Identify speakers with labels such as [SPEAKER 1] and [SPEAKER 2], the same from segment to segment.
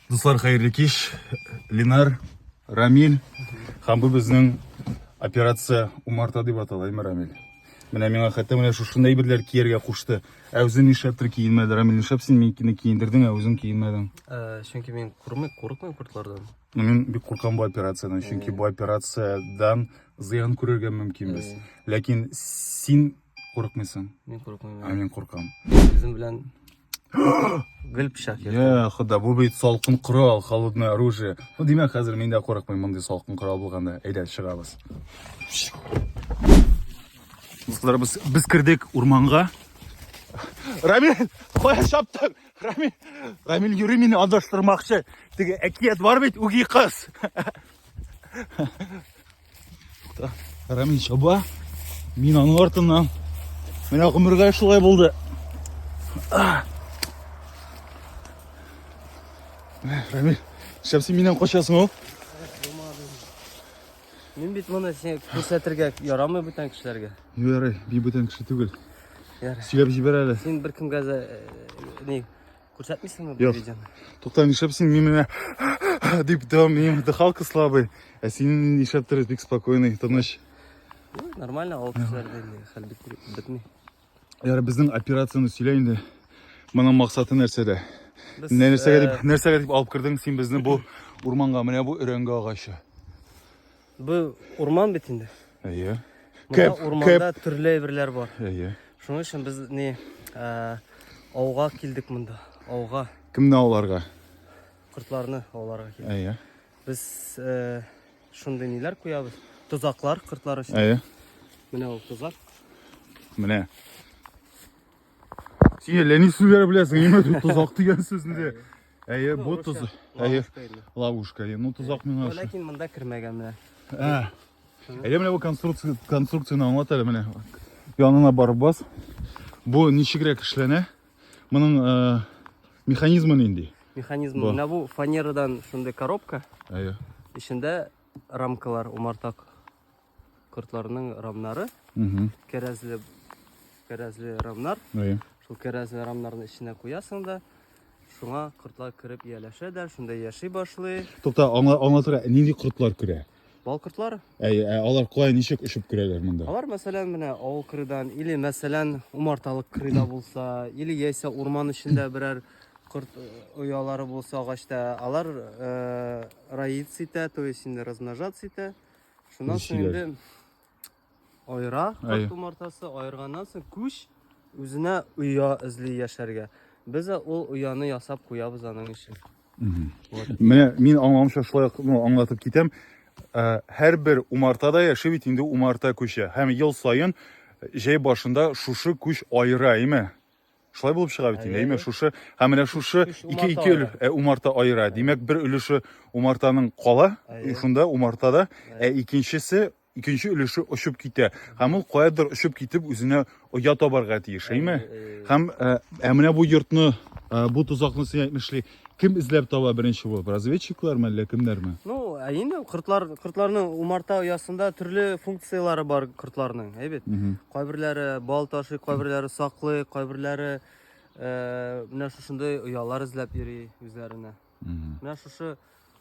[SPEAKER 1] Dostlar, xayrli kech. Ленар, Рамиль, һәм бу безнең операция умарта дип аталайм, Рамиль. Менә миңа хәтта менә шушындай берләр кияргә кушты. Ә үзең нишләптер киенмәде, Рамиль? Нишләп син мине киендердең, ә үзең киенмәдең?
[SPEAKER 2] Чөнки мин курыкмыйм кортлардан.
[SPEAKER 1] Мин бик куркам бу операциядан, чөнки бу операциядан зыян күрергә мөмкинбез. Ләкин син курыкмыйсың.
[SPEAKER 2] Мин курыкмыйм.
[SPEAKER 1] Мин куркам.
[SPEAKER 2] Безнең белән гел пичак йөртә.
[SPEAKER 1] Я, Хода, бу бит салкын корал, холодное оружие. Ну, димәк, хәзер мин дә курыкмыйм мондай салкын корал булганда. Әйдә, чыгабыз. Достар, без кирдек урманга. Рамиль, кая чаптың? Рамиль юри мине адаштырмакчы. Теге әкият бар бит, үги кыз. Рамиль чаба. Мин аның артыннан. Менә гомергә шулай булды. Рамиль, шәпсин миннән качасың ул?
[SPEAKER 2] Мин бит моны сиңа күрсәтергә ярамый бүтән кешеләргә.
[SPEAKER 1] Ярый, би бүтән кеше түгел.
[SPEAKER 2] Ярый.
[SPEAKER 1] Сөйләп җибәр әле.
[SPEAKER 2] Син бер кемгә ни күрсәтмисеңме бу
[SPEAKER 1] Юк.
[SPEAKER 2] видеоны?
[SPEAKER 1] Тукта, нишләпсин мин менә дип дәвам дыхалка слабый. Ә син нишләптер бик спокойный, тыныч.
[SPEAKER 2] Нормально, ал кешеләрдә хәл бетми.
[SPEAKER 1] Ярый, безнең операцияны сөйлә инде. Моның максаты нәрсәдә? Нәрсәгә дип алып кирдең син безне бу урманга, менә бу өрәңгә агачы?
[SPEAKER 2] Бу урман бит инде.
[SPEAKER 1] Әйе.
[SPEAKER 2] Монда урманда төрле әйберләр бар.
[SPEAKER 1] Әйе.
[SPEAKER 2] Шуның өчен без ауга килдек монда. Ауга
[SPEAKER 1] Кемне ауларга?
[SPEAKER 2] кортларны ауларга килдек.
[SPEAKER 1] Әйе.
[SPEAKER 2] Без шундый ниләр куябыз. Тузаклар кортлар өчен.
[SPEAKER 1] Әйе.
[SPEAKER 2] Менә ул тузак.
[SPEAKER 1] Менә. Син ләни сүзләр беләсең, ниме тузак дигән сүзне дә. Әйе, бу тузак. Әйе. Ловушка. Ну тузак миңа.
[SPEAKER 2] Ләкин монда кермәгән менә.
[SPEAKER 1] Әйе, менә бу конструкцияны аңлат әле менә. Янына барып бас. Бу ничегрәк эшләнә? Моның механизмы нинди?
[SPEAKER 2] Механизм. Менә бу фанерадан шундый коробка.
[SPEAKER 1] Әйе.
[SPEAKER 2] Ичендә рамкалар, умарта кортларының рамнары. Кәрәзле рамнар.
[SPEAKER 1] Әйе.
[SPEAKER 2] Шул кәрәзле рамнарны иченә куясың да, шуңа кортлар кереп ияләшә дә, шунда яши башлый.
[SPEAKER 1] Тукта, аңлатырга нинди кортлар керә?
[SPEAKER 2] Бал кортлары.
[SPEAKER 1] Әйе, алар кулай ничек өшеп керәләр монда?
[SPEAKER 2] Алар мәсәлән менә авыл кырыдан, или мәсәлән умарталык кырыда булса, или яисә урман эчендә берәр корт оялары булса агачта, алар роиться итә, то есть инде размножаться итә. Шуннан соң инде айра корт умартасы, айырганнан соң күч үзенә оя эзли яшәргә. Без ул ояны ясап куябыз аның өчен.
[SPEAKER 1] Менә мин аңламыйча шулай аңлатып китәм. Һәрбер умартада яши бит инде умарта күче. Һәм ел саен җәй башында шушы күч айыра, әйме? Шулай булып чыга бит инде, әйме? Шушы, һәм менә шушы ике умарта айыра. Димәк, бер өлеше умартаның кала, шунда умартада, икенче өлеше очып китә. Һәм ул каядыр очып китеп үзенә оя табарга тиеш, әйме? Һәм менә бу йортны, бу тузакны син әйтмешли, кем эзләп таба беренче булып? Разведчиклармы әллә кемнәрме?
[SPEAKER 2] Ну, инде кортларның умарта оясында төрле функциялары бар кортларның, әйбет. Кайберләре бал ташый, кайберләре саклый, кайберләре менә шушындай оялар эзләп йөри үзләренә. Менә шушы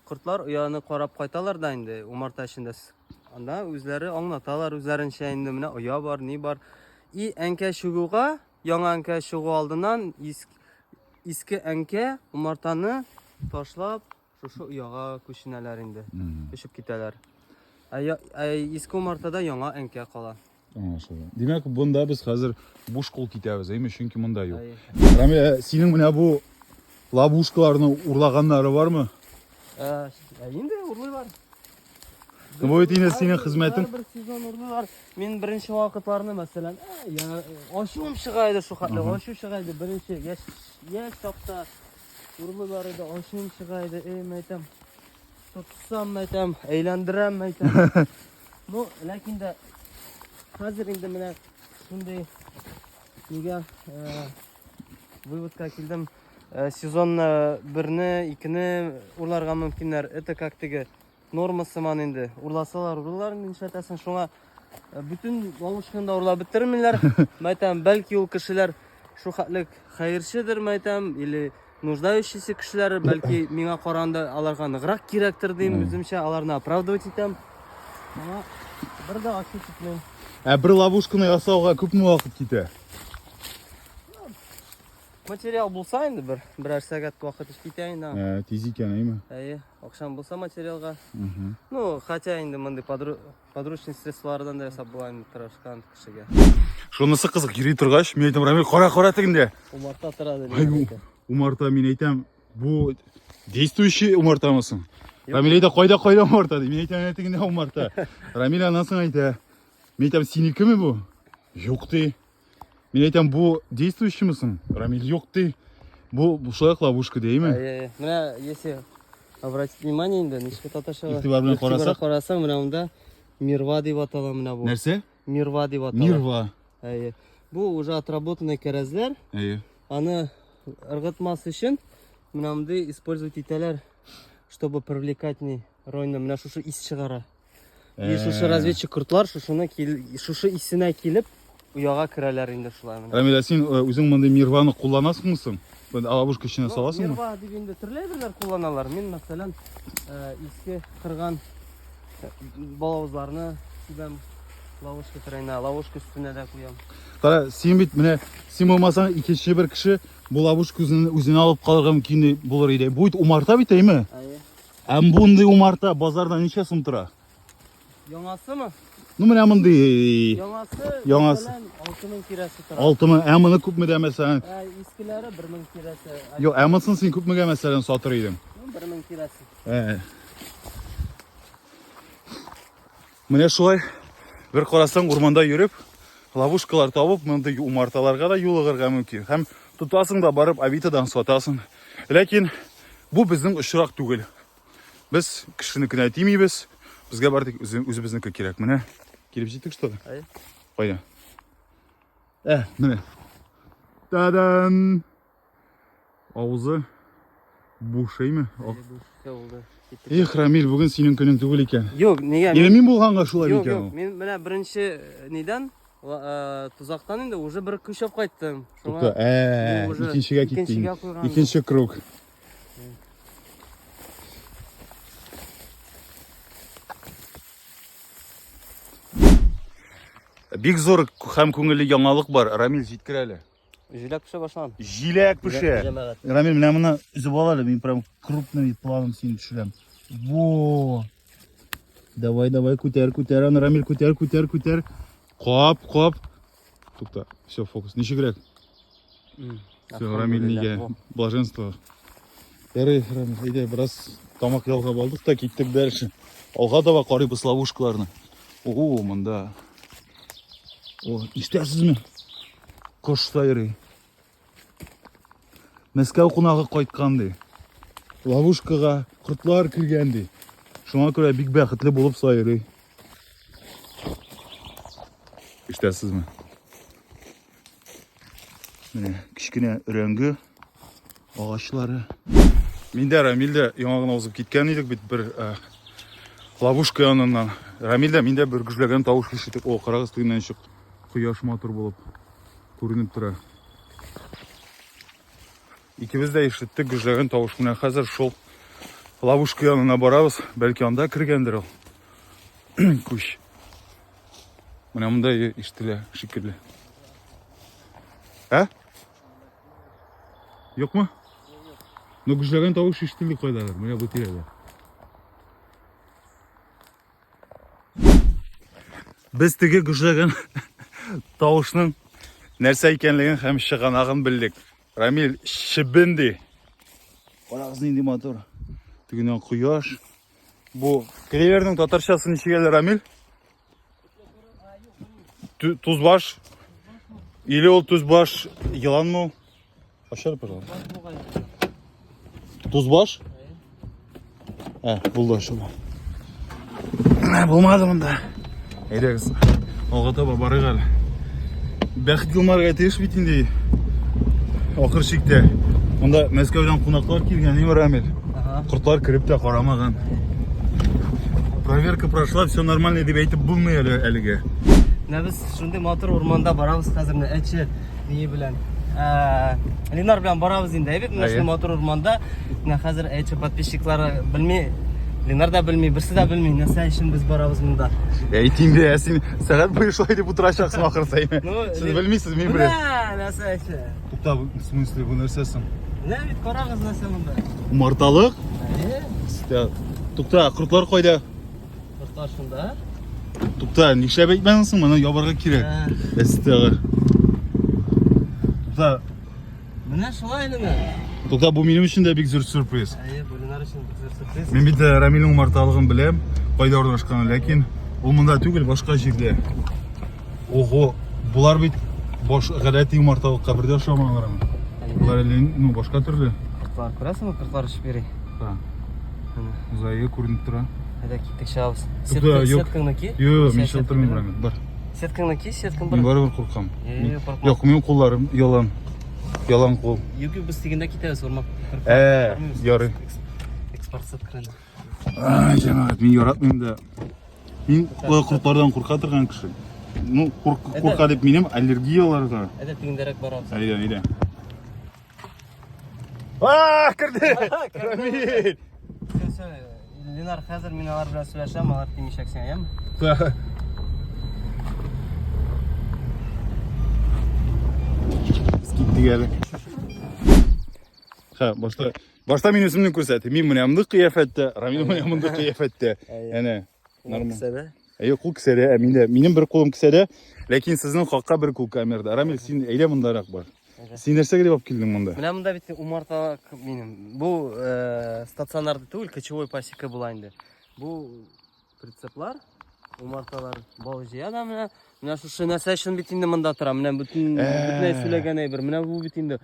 [SPEAKER 2] кортлар ояны карап кайталар да инде умарта эчендә. Анда үзләре аңлаталар үзләренчә инде менә оя бар, ни бар. И әнкә чыгуга, яңа әнкә чыгу алдыннан иске әнкә умартаны ташлап шушы ояга күченәләр инде. Күчеп китәләр. Иске умартада яңа әнкә кала.
[SPEAKER 1] Димәк, бунда без хәзер буш кул китәбез, әйме? Чөнки монда юк. Рамил, синең менә бу ловушкаларны урлаганнары бармы?
[SPEAKER 2] Инде урлыйлар.
[SPEAKER 1] Бу бит инде синең хезмәтең.
[SPEAKER 2] Бер сезон урлыйлар. Мин беренче вакытларны мәсәлән, ачуым чыга иде шу хәтле, ачу чыга иде беренче яшь чакта урлыйлар иде, ачуым чыга иде, мәйтәм. Тотсам мәйтәм, әйләндерәм мәйтәм. Ну, ләкин дә хәзер инде менә шундый нигә выводка килдем. Сезон 1-не, 2-не урларга мөмкиннәр. Это как теге нормасы ман инде. Урласалар, нишләтәсең, шуңа бүтән ловушканы урлап бетермиләр. Мәйтәм, бәлки ул кешеләр шу хәтлек хәерчедер мәйтәм, или нуждающийся кешеләр, бәлки миңа караганда аларга ныграк кирәктер дим, үземчә аларны оправдывать итәм. Аңа бер дә ачу китмәйм.
[SPEAKER 1] Бер ловушканы ясауга күпме вакыт китә?
[SPEAKER 2] Материал булса инде берәр сәгать вакыт эш китә инде.
[SPEAKER 1] Тиз икән, әйме?
[SPEAKER 2] Әйе, акчам булса материалга. Ну, хотя инде мондый подручный средстволардан да ясап була инде тырышкан кешегә.
[SPEAKER 1] Шунысы кызык, йөри торгач, мен әйтәм, Рамил, кара тегендә.
[SPEAKER 2] Умарта тора
[SPEAKER 1] Ай,
[SPEAKER 2] дип.
[SPEAKER 1] умарта, мен әйтәм, бу действующий умартамысың? Рамил әйтә, кайда умарта ди. Мен әйтәм, тегендә умарта. Рамил анасын әйтә. Мен әйтәм, синекеме бу? Юк ди. Мен әйтәм, бу действующий мысың? Рамил, юк ди. Бу шулай ловушка дейме?
[SPEAKER 2] Әйе. Менә если обратить внимание инде, ничек татарча
[SPEAKER 1] Игътибар белән карасак,
[SPEAKER 2] менә монда Мирва дип атала менә бу.
[SPEAKER 1] Нәрсә?
[SPEAKER 2] Мирва дип атала.
[SPEAKER 1] Мирва.
[SPEAKER 2] Әйе. Бу уже отработанный кәрәзләр.
[SPEAKER 1] Әйе.
[SPEAKER 2] Аны ыргытмас өчен менә монда использовать итәләр, чтобы привлекать ройны менә шушы ис чыгара. И шушы разведчик куртлар шушыны шушы исенә килеп уяга керәләр инде шулай менә.
[SPEAKER 1] Рамил, син үзең мондай Мирваны кулланасыңмы? Ловушка içine саласыңмы?
[SPEAKER 2] Мирва дигәндә төрле әйберләр кулланалар. Мин мәсәлән иске кырган балавызларны сибәм ловушка терәйнә, ловушка өстенә дә куям.
[SPEAKER 1] Кара, син бит менә син булмасаң икенче бер кеше бу ловушка үзенә алып калырга мөмкин булыр иде. Бу умарта бит әйме?
[SPEAKER 2] Әйе.
[SPEAKER 1] Әм бундай умарта базарда ничә сум тора?
[SPEAKER 2] Яңасымы?
[SPEAKER 1] Ну менә мондый
[SPEAKER 2] Яңасы 6000 тирәсе тора.
[SPEAKER 1] 6000, әмыны күпме дә мәсәлән?
[SPEAKER 2] Искеләре 1000 тирәсе.
[SPEAKER 1] Юк, әмысын син күпмегә мәсәлән сатыр идең?
[SPEAKER 2] 1000 тирәсе.
[SPEAKER 1] Менә шулай бер карасаң урманда йөреп, ловушкалар табып, мондый умарталарга да юлыгырга мөмкин. Һәм тутасың да барып Авитодан сатасың. Ләкин бу безнең очрак түгел. Без кешенекенә тимибез. Безгә бардык үзебезнеке кирәк. Менә килеп җиттек что ли?
[SPEAKER 2] Әйе.
[SPEAKER 1] Кайда? Менә. Тадан. Авызы бушаймы? Их, Рамил, бүген синең көнең түгел икән.
[SPEAKER 2] Юк, нигә?
[SPEAKER 1] Мин булганга шулай
[SPEAKER 2] Юк,
[SPEAKER 1] икән.
[SPEAKER 2] юк. Мин менә беренче нидән тузактан инде уже бер күчәп кайттым.
[SPEAKER 1] Тукта, икенчегә киттең. Икенче круг. Бик зур һәм күңелле яңалык бар. Рамил, җиткер әле.
[SPEAKER 2] Җиләк пешә башлады.
[SPEAKER 1] Җиләк пешә. Рамил, менә моны үзеп ал әле. Мин прям крупный планом син төшерәм. Во! Давай, күтәр, аны Рамил, күтәр. Кап. Тукта, все, фокус. Ничегрәк? Все, Рамил нигә? Блаженство. Ярый, Рамил, әйдә, бераз тамак ялгап алдык та киттек дальше. Алга таба карыйбыз ловушкаларны. Ого, монда. О, ишетәсезме? Кош сайрый. Мәскәү кунагы кайткан ди. Ловушкага кортлар кергән ди. Шуңа күрә бик бәхетле булып сайрый. Ишетәсезме? Менә кичкенә өрәңге агачлары. Мин дә Рамил дә яңа гына узып киткән идек бит бер ловушка яныннан. Рамил дә, мин дә бер гүжләгән тавыш ишетеп, о, карагыз тегеннән чык. Кояш матур булып күренеп тора. Икебез дә ишеттек гүжләгән тавыш. Менә хәзер шул ловушка янына барабыз. Бәлки анда кергәндер ул. Күч. Менә монда ишетелә шикелле. Юкмы? Ну гүжләгән тавыш ишетелде кайдадыр. Менә бу тирәдә. Без теге гүжләгән тавышның нәрсә икәнлеген һәм чыганагын белдек. Рамил, шибенди. Карагыз нинди мотор. Тегеннән кояш. Бу клеверның татарчасы ничегәле, Рамил? Тузбаш. Или ул тузбаш йыланмы? Ачар, пожалуйста. Тузбаш? Булды шул. Булмады монда. Әйдәгез. Алга таба барыйк әле. Бәхет Гылмарга тиеш бит инде. Ахыр чиктә. Монда Мәскәүдән кунаклар килгән, име, Рамил? Кортлар кирип тә карамаган. Проверка прошла, все нормально дип әйтеп булмый әлегә.
[SPEAKER 2] Менә без шундый матур урманда барабыз хәзер әче ни белән. Ленар bilan boramiz endi, aytib, mana shu motor o'rmonda. Mana hozir aytchi podpисчиклары bilmay, Ленар da bilmay, birsi da bilmay, narsa ishim biz boramiz bunda.
[SPEAKER 1] Aytingda, sen saat bo'yi shulay deb o'tirashasan oxirida. Siz bilmaysiz, men bilaman.
[SPEAKER 2] Narsa ishi.
[SPEAKER 1] To'xta, в смысле bu narsasi?
[SPEAKER 2] Nima bit qarag'iz narsa bunda?
[SPEAKER 1] Umartaliq? To'xta, qurtlar qo'yda.
[SPEAKER 2] Qurtlar shunda.
[SPEAKER 1] To'xta, nishlab aytmaysan, mana yobarga kerak. Istig'i. To'xta.
[SPEAKER 2] Mana shulay nima?
[SPEAKER 1] To'xta, bu mening uchun da big surpriz.
[SPEAKER 2] Bu Ленар uchun bir surpriz.
[SPEAKER 1] Men bitta Ramilning umartalig'ini bilaman, qo'yda o'rnashgan, lekin u bunda tugul, boshqa yerda. Oho, bular bit bosh g'alati umartaliqqa birda o'xshamaylarmi? Bular ну boshqa turli.
[SPEAKER 2] Qurtlar ko'rasizmi? Qurtlar ishib bering.
[SPEAKER 1] Ha. Uzayga ko'rinib turadi.
[SPEAKER 2] Hadi ketdik shavuz.
[SPEAKER 1] Yo'q.
[SPEAKER 2] Setkangni
[SPEAKER 1] Yo'q, men sheltirmayman. Bir.
[SPEAKER 2] Setkangni setkang bir.
[SPEAKER 1] Men baribir qo'rqaman.
[SPEAKER 2] Qo'rqma.
[SPEAKER 1] Yo'q, men qo'llarim yalan qo'l.
[SPEAKER 2] Yo'q, biz teganda ketamiz o'rmoq.
[SPEAKER 1] Yo'ring.
[SPEAKER 2] Eksport setkangni.
[SPEAKER 1] Jamoat, men yoratmayman-da. Men qurtlardan qo'rqatirgan kishi. Ну, qo'rqa deb menim allergiyalarga.
[SPEAKER 2] Hadi tegindarak boramiz.
[SPEAKER 1] Ayda. Kirdi. Ramil.
[SPEAKER 2] Ленар hozir men ular bilan so'rasham, ular demishaksan, ham?
[SPEAKER 1] Skitdik hali. Ha, boshda men o'zimni ko'rsatdim. Men buni ham bunday qiyofatda, Ramil buni ham bunday qiyofatda. Yana normal. Qo'l kisada, mening bir qo'lim kisada, lekin sizning qoqqa bir qo'l kamerada. Ramil, sen ayda bundaroq bor. Sen narsaga deb olib kelding bunda?
[SPEAKER 2] Mana bunda bitta umarta mening. Bu statsionarda tugul, ko'chavoy pasika bo'ladi. Bu pritseplar, umartalar bo'ljiyada mana shu narsa uchun bitinda bunda turadi. Mana butunlay sulaganay bir. Mana bu bitinda.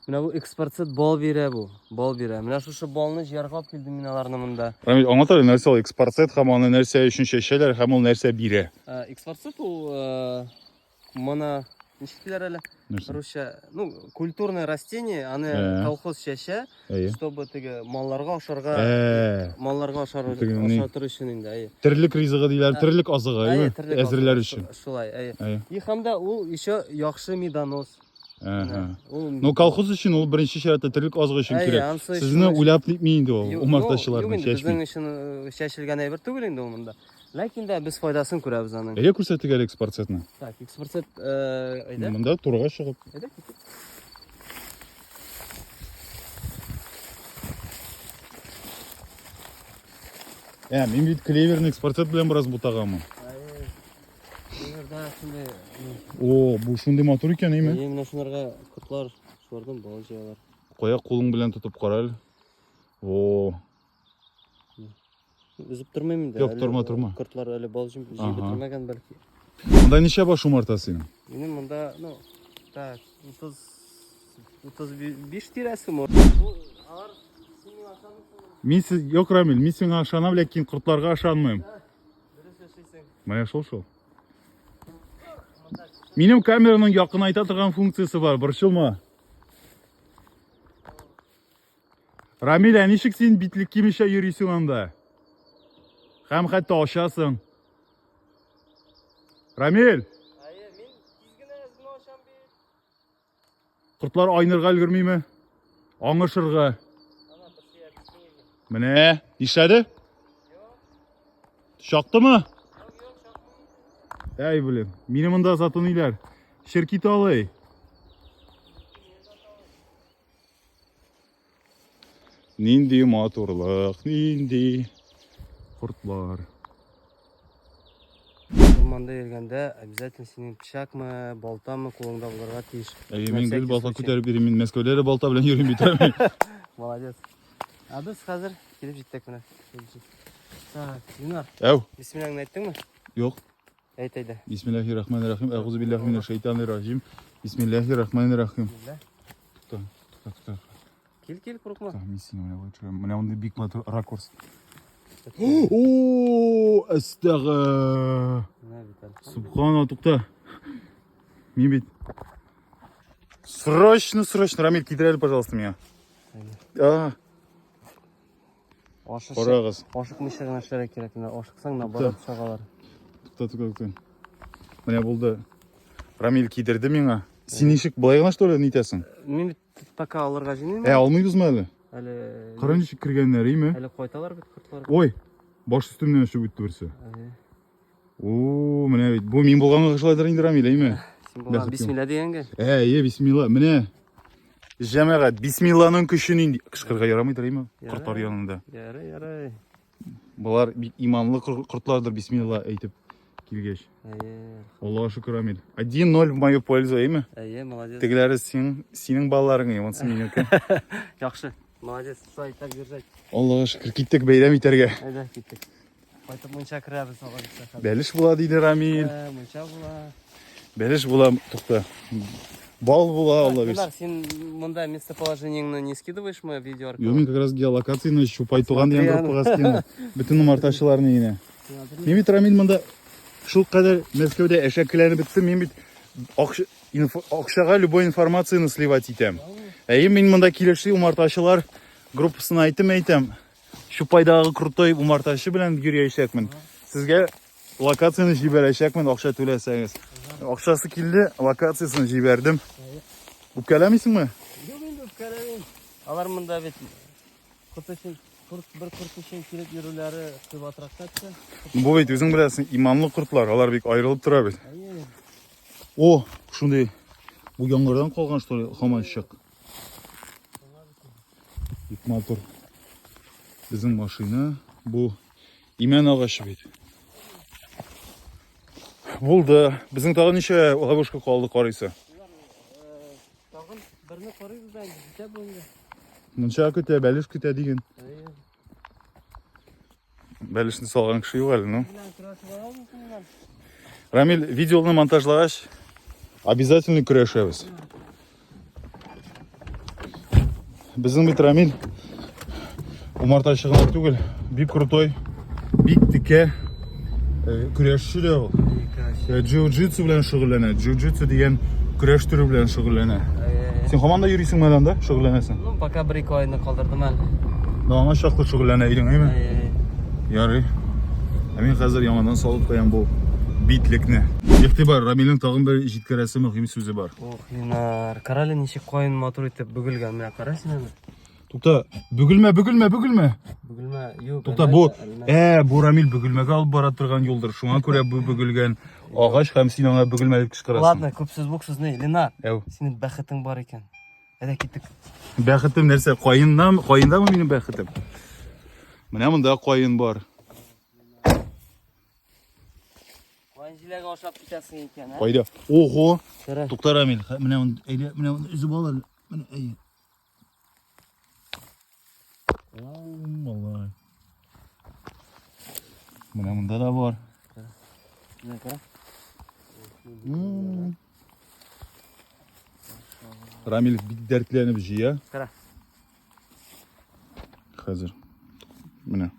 [SPEAKER 2] Mana bu eksportset bol beradi bu. Bol beradi. Mana shu bolni yerga olib keldim minalarni bunda.
[SPEAKER 1] Ramil, anlatar narsa eksportset ham ona narsa uchun shaylar ham ol narsa beradi.
[SPEAKER 2] Eksportset u mana ничего ли? Короче, ну, культурное растение, они колхоз чаще, чтобы теге малларга ашарга, малларга ашатыр өчен инде.
[SPEAKER 1] Тирлек ризыгы диләр, тирлек азыгы, әзерләр өчен.
[SPEAKER 2] Шулай, И хамда ул еще яхшы медонос.
[SPEAKER 1] Ну, колхоз өчен ул беренче шартта тирлек азыгы өчен кирәк. Сезне уйлап нитми инде ул, умартачыларны чәчми.
[SPEAKER 2] Безнең өчен чәчелгән әйбер түгел инде ул монда. Ләкин дә без файдасын күрәбез аның.
[SPEAKER 1] Күрсәтик әле экспортсетны.
[SPEAKER 2] Так, экспортсет әйдә.
[SPEAKER 1] Монда турга чыгып.
[SPEAKER 2] Әйдә китик.
[SPEAKER 1] Мен бит клеверный экспортсет белән бераз бутаганмын.
[SPEAKER 2] Клеверда шундый.
[SPEAKER 1] О, бу шундый мотор икән, әйме?
[SPEAKER 2] Менә шунларга кыртлар шулардан бал җыялар.
[SPEAKER 1] Кая кулың белән тотып кара әле. О.
[SPEAKER 2] Üzüp durmayım inде.
[SPEAKER 1] Yok, durma.
[SPEAKER 2] Kırtlar öyle balcım jiyip bitirmegen belki.
[SPEAKER 1] Монда ничә баш умарта синең?
[SPEAKER 2] Benim bunda, ну, так, 35 тирәсе мор. Алар синең ашамысың?
[SPEAKER 1] Мин юк, Рамил, мин сиңа ышанам, ләкин кортларга ышанмыйм.
[SPEAKER 2] Дөрес яшисең.
[SPEAKER 1] Менә шул. Минем камераның якынайта торган функциясе бар, борчылма. Рамил, ничек син битлек кимешә йөрисең анда? Һәм хәтта ашасың. Рамил!
[SPEAKER 2] Мен тизгенә үзне ашам бит.
[SPEAKER 1] Кортлар айнырга өлгермиме? Аңышырга.
[SPEAKER 2] Ана бер şey
[SPEAKER 1] Менә, ишәде?
[SPEAKER 2] Юк.
[SPEAKER 1] Шактымы?
[SPEAKER 2] Юк, шакмый.
[SPEAKER 1] Әй, билем. Мине монда сатыныйлар. Ширкет алый. Нинди матурлык, нинди kurtlar.
[SPEAKER 2] Ormanda yürgende обязательно senin pişakmı, balta mı kolunda bulurlar tiş.
[SPEAKER 1] Мен гел балта күтәреп бирим, мин Мәскәүдә балта белән йөрим бит.
[SPEAKER 2] Молодец. Biz hozir kelib җиттек менә. Так, Ленар.
[SPEAKER 1] Әу.
[SPEAKER 2] Бисмиллахны әйттеңме?
[SPEAKER 1] Юк.
[SPEAKER 2] Әйт әйдә.
[SPEAKER 1] Бисмиллаһир-рахманир-рахим. Әгъузу биллаһи минәш шәйтанир-раҗим. Бисмиллаһир-рахманир-рахим. Тукта.
[SPEAKER 2] Кил, курыкма.
[SPEAKER 1] Мин сине менә монда бик матур ракурс. О, астагы. Субхана, тукта. Мин бит. Срочно, Рамиль, кидер, пожалуйста, меня. Карагыз.
[SPEAKER 2] Ашык мишегенә эшләргә кирәк. Ашыксаң наоборот шагалар.
[SPEAKER 1] Тукта. Менә булды. Рамиль кидерде миңа. Син ничек былай гына что ли нитәсең?
[SPEAKER 2] Мин бит пока алырга җыйнам.
[SPEAKER 1] Алмыйбызмы әле?
[SPEAKER 2] Әле
[SPEAKER 1] Кара ничек кергәннәр, име?
[SPEAKER 2] әле кайталар бит кортлар.
[SPEAKER 1] Ой, баш өстемнән очып үтте берсе. О, менә бит. Бу мин булганга кышлайдыр инде Рамил, име?
[SPEAKER 2] Син булган бисмилла дигәнгә.
[SPEAKER 1] Бисмилла. Менә җәмәгать, бисмилланың көчен инде кышкырга ярамыйдыр, име?
[SPEAKER 2] Ярый.
[SPEAKER 1] Кортлар янында.
[SPEAKER 2] Ярый.
[SPEAKER 1] Булар бик иманлы кортлардыр бисмилла әйтеп килгәч.
[SPEAKER 2] Әйе.
[SPEAKER 1] Аллаһа шөкер, Рамил. 1-0 в мою пользу, име?
[SPEAKER 2] Әйе, молодец.
[SPEAKER 1] Тегеләре синең балаларың, монысы минеке.
[SPEAKER 2] Яхшы. Молодец. Шулай так держать.
[SPEAKER 1] Аллаһа шөкер, киттек бәйрәм итәргә.
[SPEAKER 2] Әйдә, киттек. Кайтып мунча керәбез алга.
[SPEAKER 1] Бәлеш була диде Рамил.
[SPEAKER 2] Мунча була.
[SPEAKER 1] Бәлеш була, тукта. Бал була, Алла
[SPEAKER 2] Линар,
[SPEAKER 1] бирсен.
[SPEAKER 2] син монда местоположениеңне не скидываешь мы видеорка?
[SPEAKER 1] Мин как раз геолокацияны Чупай туган дигән группага скинем. Бөтен умартачыларны ине. Мин бит Рамил монда шул кадәр Мәскәүдә әшәкеләнеп беттем. Мин бит акчага любой информацияны сливать итәм. Мин монда килешли умартачылар группасына әйтәм. Чупайдагы крутой умартачы белән йөрәячәкмен. Сезгә локацияны җибәрәчәкмен, акча түләсәгез. Акчасы килде, локациясын җибәрдем. Үпкәләмисеңме?
[SPEAKER 2] Юк инде үпкәләмим. Алар монда бит бер курт өчен килеп йөрүләре кыйбатрак тәтсә.
[SPEAKER 1] Бу бит үзең беләсең, иманлы кортлар, алар бик аерылып тора бит.
[SPEAKER 2] Әйе.
[SPEAKER 1] О, шундый. Бу яңгырдан калган что ли, хаман чык. Бик матур. Безнең машина, бу имән агачы бит. Булды. Безнең тагын ничә ловушка калды карыйсы.
[SPEAKER 2] Тагын берне карыйбыз да җитә бу инде.
[SPEAKER 1] Монча көтә, бәлеш көтә диген.
[SPEAKER 2] Әйе.
[SPEAKER 1] Бәлешне салган кеше юк әле, ну.
[SPEAKER 2] Белән көрәшеп алабыз.
[SPEAKER 1] Рамил, видеоны монтажлагач обязательно көрәшәбез. Безнең бит Рамил умартачы гына түгел, бик крутой, бик текә көрәшче дә ул. Джиу-джитсу белән шөгыльләнә. Джиу-джитсу дигән көрәш түре белән шөгыльләнә. Син һаман да йөрисеңме анда, шөгыльләнәсең?
[SPEAKER 2] Ну, пока бер-ике айны калдырдым әле.
[SPEAKER 1] Аңа чаклы шөгыльләнә идең, әйме?
[SPEAKER 2] Әйе.
[SPEAKER 1] Ярый. Мин хәзер яңадан салып куям бу битлекне. Ихтибар, Рамилнең тагын бер җиткерәсе мөһим сүзе бар.
[SPEAKER 2] Ох, Линар, каралы ничек кайын матур итеп бөгелгән. Менә кара син аны.
[SPEAKER 1] Тукта, бөгелмә.
[SPEAKER 2] Бөгелмә, юк.
[SPEAKER 1] Тукта, бу Рамил бөгелмәгә алып бара торган юлдыр. Шуңа күрә бу бөгелгән агач һәм син аңа бөгелмә дип кычкырасың.
[SPEAKER 2] Ладно, күп сүз бу сүз не, Линар.
[SPEAKER 1] Әу.
[SPEAKER 2] Синең бәхетең бар икән. Әйдә киттек.
[SPEAKER 1] Бәхетем нәрсә? Каендамы минем бәхетем? Менә монда каен бар.
[SPEAKER 2] Кайын җиләге ашап китәсең икән,
[SPEAKER 1] Кайда? Ого!
[SPEAKER 2] Кара.
[SPEAKER 1] Тукта, Рамил, менә үзеп ал әле. Менә әйе. Аллай. Менә монда да бар.
[SPEAKER 2] Менә кара.
[SPEAKER 1] Рамил бик дәртләнеп җыя.
[SPEAKER 2] Кара.
[SPEAKER 1] Хәзер. Менә.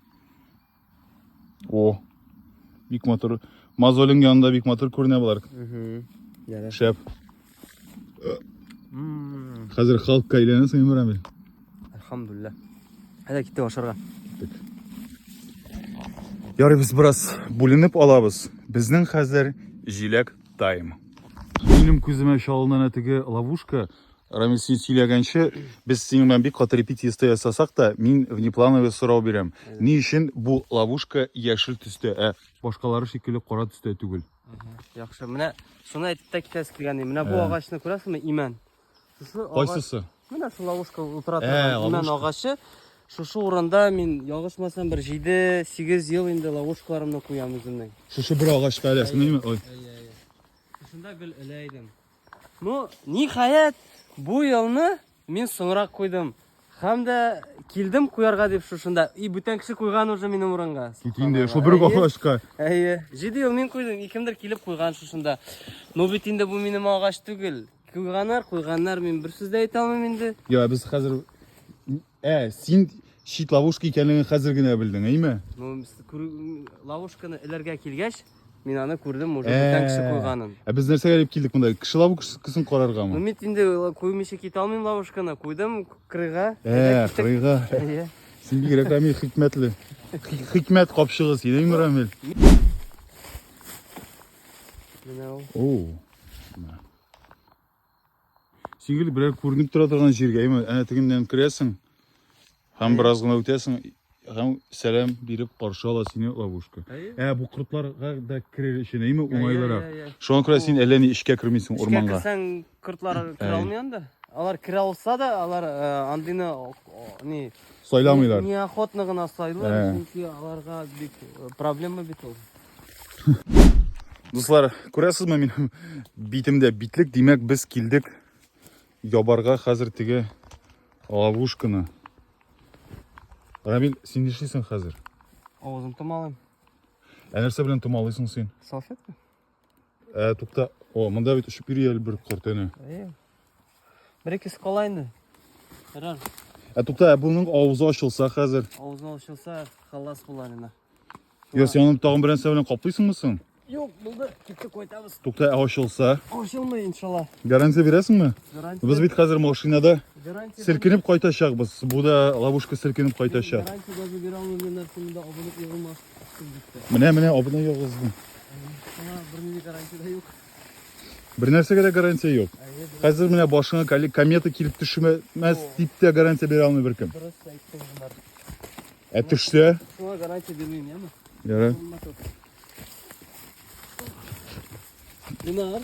[SPEAKER 1] О. Бик матур. Мозолың янында бик матур күренә булар.
[SPEAKER 2] Ярый.
[SPEAKER 1] Шәп. Хәзер халыкка әйләнәсең, Рамил.
[SPEAKER 2] Алхамдулилlah. Әйдә киттек ашарга.
[SPEAKER 1] Ярый, без бераз бүленеп алабыз. Безнең хәзер җиләк тайм. Минем күземә чалынган теге ловушка, Рамил син сөйләгәнчә, без синең белән бик каты репетиция ясасак та, мин внеплановый сорау бирәм. Ни өчен бу ловушка яшел төстә, башкалары шикелле кара төстә түгел?
[SPEAKER 2] Яхшы, менә шуны әйтеп тә китәсез килгән. Менә бу агачны күрәсезме? Имән.
[SPEAKER 1] Кайсысы?
[SPEAKER 2] Менә шул ловушка утыра торган имән агачы. Шушы урында мин ягышмасам бер 7-8 ел инде ловушкаларымны куям үземнең.
[SPEAKER 1] Шушы бер агачка әләсеңме? Ой.
[SPEAKER 2] Шунда гел элә идем. Ну, ниһаять, бу елны мин соңрак куйдым. Һәм дә килдем куярга дип шушында. И бүтән кеше куйган уже минем урынга.
[SPEAKER 1] Кит инде, шул бер агачка.
[SPEAKER 2] Әйе, 7 ел мин куйдым. Кемдер килеп куйган шушында. Ну бит инде бу минем агач түгел. Куйганнар, мин бер сүз дә әйтә алмыйм инде.
[SPEAKER 1] Я, без хәзер син шит ловушка икәнлеген хәзер генә белдең, әйме?
[SPEAKER 2] Ну, ловушканы эләргә килгәч, мин аны күрдем, уже бүтән кеше куйганын.
[SPEAKER 1] Без нәрсәгә дип килдек монда? Кеше ловушкасын караргамы?
[SPEAKER 2] Ну, мин инде куймыйча китә алмыйм ловушканы. Куйдым кырыйга.
[SPEAKER 1] Кырыйга.
[SPEAKER 2] Әйе.
[SPEAKER 1] Син бигрәк Рамил хикмәтле. Хикмәт капчыгы син, Рамил.
[SPEAKER 2] Менә ул.
[SPEAKER 1] О. Сиңгіл бірер көрініп тұра тұрған жерге, әне тігімден кіресің, һәм біраз ғана өтесің, һәм сәлем беріп қаршы ала сені ловушка. Бұл құртларға да кірер үшін, оңайлырақ. Шоған күрә сен әлі ішке кірмейсің орманға.
[SPEAKER 2] Ішке кірсең құртлар кіре алмайында. Алар кіре алса да, алар андыны не
[SPEAKER 1] Сайламайлар.
[SPEAKER 2] неохотно ғана сайлар, çünkü аларға проблема бит ол.
[SPEAKER 1] Достар, көресіз ме менің битімде битлік демек біз келдік ябарға қазір тіге ловушканы. Рамил, сен не ішлейсің қазір?
[SPEAKER 2] Ауызым тұмалайым.
[SPEAKER 1] Нәрсе білен тұмалайсың сен?
[SPEAKER 2] Салфетка?
[SPEAKER 1] Тұқта, мұнда бет үшіп үйрі әлі бір құртыны.
[SPEAKER 2] Бір-екесі қалайынды? Рар.
[SPEAKER 1] Тұқта, бұның ауызы ашылса қазір?
[SPEAKER 2] Ауызы ашылса қалас боларына.
[SPEAKER 1] Сенің тағын бір нәрсе білен қаплайсың мұсың?
[SPEAKER 2] Yok, burada tükte koytamız.
[SPEAKER 1] Тұқта, ашылса?
[SPEAKER 2] Ашылмай, иншалла.
[SPEAKER 1] Гарантия бересің ме? Біз бит қазір машинада сілкініп қайташақ біз. Бұда ловушка сілкініп қайташақ.
[SPEAKER 2] Гарантия даже бере алмайын нәрсені да абонет еғылмас.
[SPEAKER 1] Міне, абына еғыздың.
[SPEAKER 2] Бір гарантия да yok.
[SPEAKER 1] Бір нәрсеге де гарантия жоқ. Қазір міне башыңа комета келіп түшімес типте гарантия бере алмай бір кім.
[SPEAKER 2] Дұрыс айттың бұлар.
[SPEAKER 1] Түшсе?
[SPEAKER 2] Шуға гарантия бермеймін, яма?
[SPEAKER 1] Яра.
[SPEAKER 2] Динар,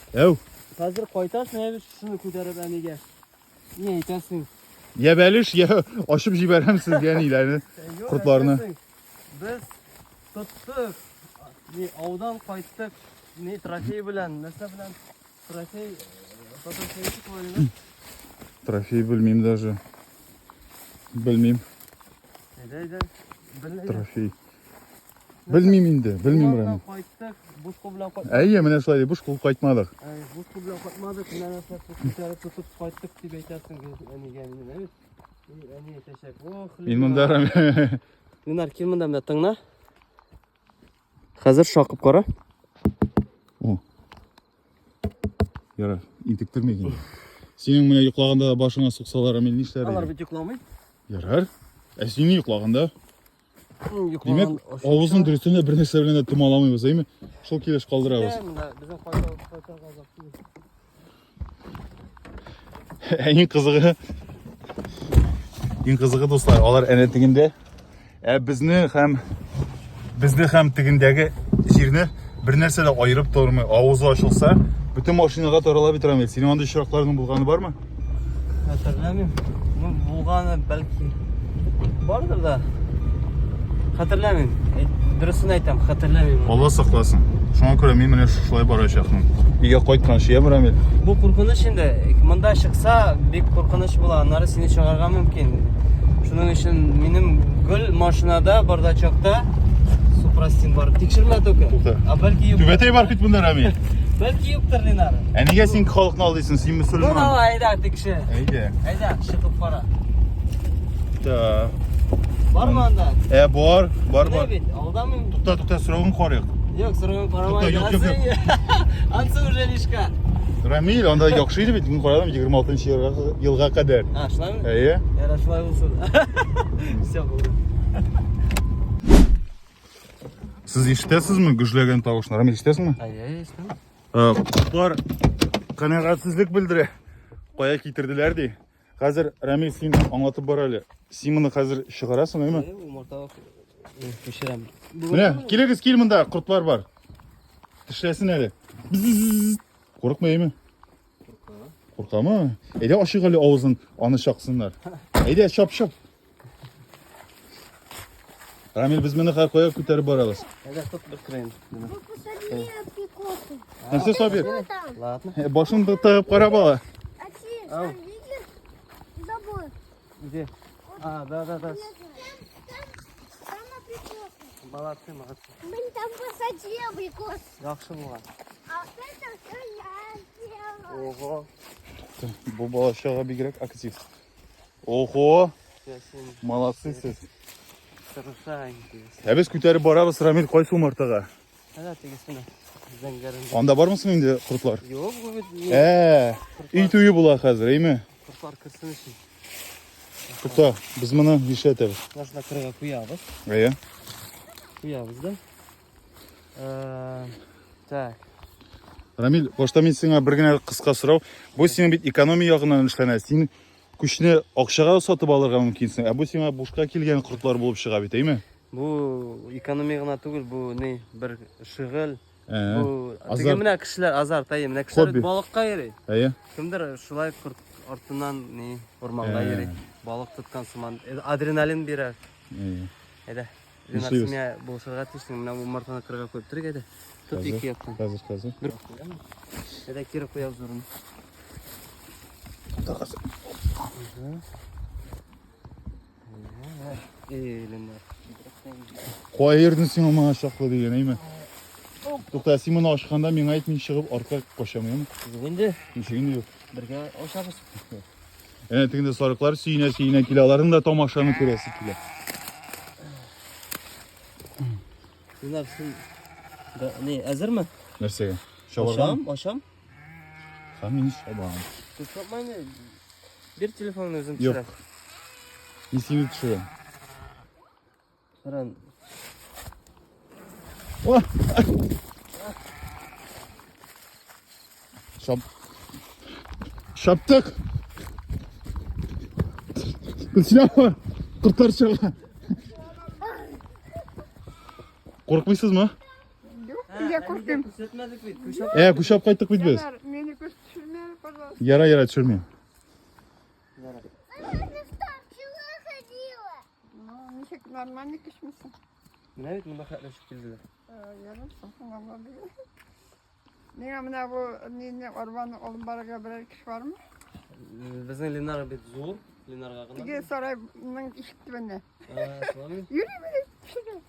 [SPEAKER 2] қазір қайтасың, әбіш шыны көтеріп әнеге. Не айтасың?
[SPEAKER 1] Я бәліш, я ашып жіберем сізге әнейлеріні, құртларыны.
[SPEAKER 2] Біз тұттық, аудан қайттық, трофей білән, нәрсе білән, трофей,
[SPEAKER 1] Трофей білмейм даже. Білмейм. Трофей. Білмейм енді, білмейм Рамил.
[SPEAKER 2] Бушку білән қайттық.
[SPEAKER 1] Әйе, міне шылай, бушку қайтмадық.
[SPEAKER 2] Бушку білән қайтмадық, міне нәрсе көтеріп тұтып қайттық деп айтасың әнеге әнеге. Әне тәшек.
[SPEAKER 1] Мен мұнда Рамил.
[SPEAKER 2] Динар, кел мұнда мына тыңна. Қазір шақып қара.
[SPEAKER 1] Яра, интіктірмеген. Сенің міне ұйықлағанда башыңа сұқсалар, Рамил не іштер?
[SPEAKER 2] Алар бет ұйықламай?
[SPEAKER 1] Ярар. Сені ұйықлағанда? Демек, ауызын дүрістігінде бір нәрсе білінде тұмаламай баса, еме? Шыл келеш қалдырабыз. Ең қызығы достар, олар әне тігінде бізді һәм тігіндегі жеріне бір нәрселі айырып тұрмай, ауызы ашылса, бүтін машинаға тарала бит Рамил. Сенің андай шырақтарының болғаны бар ма?
[SPEAKER 2] Қатырламайм. Болғаны бәлки бардыр да. Қатырламайм. Дұрысын айтам, қатырламайм.
[SPEAKER 1] Алла сақласын. Шуңа көрә мен міне шулай барачақмын. Үйге қайтқан шия Рамил.
[SPEAKER 2] Бұл қорқыныш енді, мында шықса, бек қорқыныш бола, нары сені шығарға мүмкін. Шуның үшін менің гүл машинада, бардачақта супрастин бар. Текшірме төкі. Бәлки yok.
[SPEAKER 1] Түбәтей бар күт бұнда Рамил.
[SPEAKER 2] Бәлки yoqтыр Ленар.
[SPEAKER 1] Әнеге сен халықны алдайсың, сен мүсілман.
[SPEAKER 2] Бұл ала, айда текші.
[SPEAKER 1] Әйде.
[SPEAKER 2] Шығып қара.
[SPEAKER 1] Да.
[SPEAKER 2] Бар ма анда?
[SPEAKER 1] Бар.
[SPEAKER 2] Не бит, алдамын.
[SPEAKER 1] Тұқта, сұрағын қарайық.
[SPEAKER 2] Yok, сұрағын қарамайды.
[SPEAKER 1] Yok.
[SPEAKER 2] Ансы уже лишка.
[SPEAKER 1] Рамил, анда яқшайды бит, мен қарадым 26 жылға қадар.
[SPEAKER 2] Шылай ма?
[SPEAKER 1] Әйе.
[SPEAKER 2] Яра, шылай болсын. Все болды.
[SPEAKER 1] Сіз ешітесіз ме гүжлеген тауышын? Рамил, ешітесің ме?
[SPEAKER 2] Әйе, ешітем.
[SPEAKER 1] Құтқар қанағатсыздық білдірі. Қоя кетірділер дей. Қазір Рамил сен аңлатып бар әлі. Сен мұны қазір шығарасың, өйме?
[SPEAKER 2] Умарталық көшірем.
[SPEAKER 1] Міне, келегіз кел мұнда құртлар бар. Тішлесін әлі. Қорықма, өйме? Қорқа ма? Әйде ашық әлі ауызын аны шақсындар. Әйде, шап. Рамил, біз мені қоя көтеріп барабыз.
[SPEAKER 2] Әйде, тұт бір кірейін.
[SPEAKER 3] Вы посадили априкосы.
[SPEAKER 1] Нәрсе Сабир?
[SPEAKER 2] Ладно.
[SPEAKER 1] Башын тағып қарап ала.
[SPEAKER 3] Отец, там видишь забор?
[SPEAKER 2] Где? Да.
[SPEAKER 3] Там априкосы.
[SPEAKER 2] Молодцы.
[SPEAKER 3] Мы там посадили априкосы.
[SPEAKER 2] Жақсы болған.
[SPEAKER 3] А вот это все я сделала.
[SPEAKER 2] Ого.
[SPEAKER 1] Бұл балашаға бигірек актив. Ого,
[SPEAKER 2] Сен
[SPEAKER 1] молодцы сіз.
[SPEAKER 2] сұрышаң.
[SPEAKER 1] Әбіз көтеріп барабыз Рамил қойсы умартаға.
[SPEAKER 2] Әді тегесіне. Зәңгерін.
[SPEAKER 1] Анда бар мısың енді құртлар?
[SPEAKER 2] Yok, bu bir...
[SPEAKER 1] Үй түйі бұла қазір, ейме?
[SPEAKER 2] Kurtlar kırsın için.
[SPEAKER 1] Құтта, біз мұны еші әтеміз.
[SPEAKER 2] Başına kırığa kuyabız.
[SPEAKER 1] Әйе.
[SPEAKER 2] Kuyabız da. Tak.
[SPEAKER 1] Рамил, башта мен сиңа бер генә кыска сорау. Бу сиңа бит экономия ягыннан эшләнә. Син күчне акчага сатып алырга мөмкинсең. Бу сиңа бушка килгән кортлар булып чыга бит, әйме?
[SPEAKER 2] Bu ekonomiya гына түгел, bu ne bir шөгыль.
[SPEAKER 1] Ә.
[SPEAKER 2] Bu
[SPEAKER 1] Азарт.
[SPEAKER 2] теге менә кешеләр азарт, менә кешеләр
[SPEAKER 1] Хобби.
[SPEAKER 2] балыкка йөри.
[SPEAKER 1] Әйе.
[SPEAKER 2] Кемдер шулай кырт артыннан не урманга
[SPEAKER 1] Ә.
[SPEAKER 2] йөри. Балык тоткан сыман адреналин бирә.
[SPEAKER 1] Әйе.
[SPEAKER 2] Әйдә.
[SPEAKER 1] Нишлибез?
[SPEAKER 2] Ренатсымя булышырга тиешсең, менә умартаны кырга куеп тор әйдә. Тот
[SPEAKER 1] Хәзер.
[SPEAKER 2] ике яктан.
[SPEAKER 1] Хәзер.
[SPEAKER 2] Бер. Әйдә кире куябыз урын. Эленнәр.
[SPEAKER 1] Кая йөрдең син аңа чаклы дигән, әйме? Тукта, син моны ачканда миңа әйт, мин чыгып арка качам, әйме?
[SPEAKER 2] Инде
[SPEAKER 1] Ничегенде юк.
[SPEAKER 2] бергә ашабыз.
[SPEAKER 1] Әнә тегендә сарыклар сөенә килә, аларның да тамашаны күрәсе килә.
[SPEAKER 2] Bunlar sın ne hazırmı?
[SPEAKER 1] Нәрсәгә? Чабарган?
[SPEAKER 2] Aşam.
[SPEAKER 1] Һәм мин чабам.
[SPEAKER 2] Tutmayın. Bir telefonun özün
[SPEAKER 1] Yok.
[SPEAKER 2] düşürək.
[SPEAKER 1] Мин сине төшерәм.
[SPEAKER 2] Saran
[SPEAKER 1] Шаптык. Кылчылар. Куртлар чыга. Коркмыйсызмы?
[SPEAKER 4] Я куртым.
[SPEAKER 2] Küsetmedik bit. Kuşap.
[SPEAKER 1] Кушап кайттык бит без.
[SPEAKER 4] Мені көз түсірме, пожалуйста.
[SPEAKER 1] Яра, төшермим.
[SPEAKER 3] Ты что, вчера ходила?
[SPEAKER 4] Ну, ничек нормальный кişmisin.
[SPEAKER 2] Ne bit bunda xatlaşıp geldiler.
[SPEAKER 4] Yarın sakın Allah bilir. Neye mine bu nene ormanın olun baraga birer kişi var mı?
[SPEAKER 2] Bizning Linar bit zo'r. Linar gagına.
[SPEAKER 4] Tige sarayının işitti beni.
[SPEAKER 2] Tamam.
[SPEAKER 4] Yürü beni. Şuraya.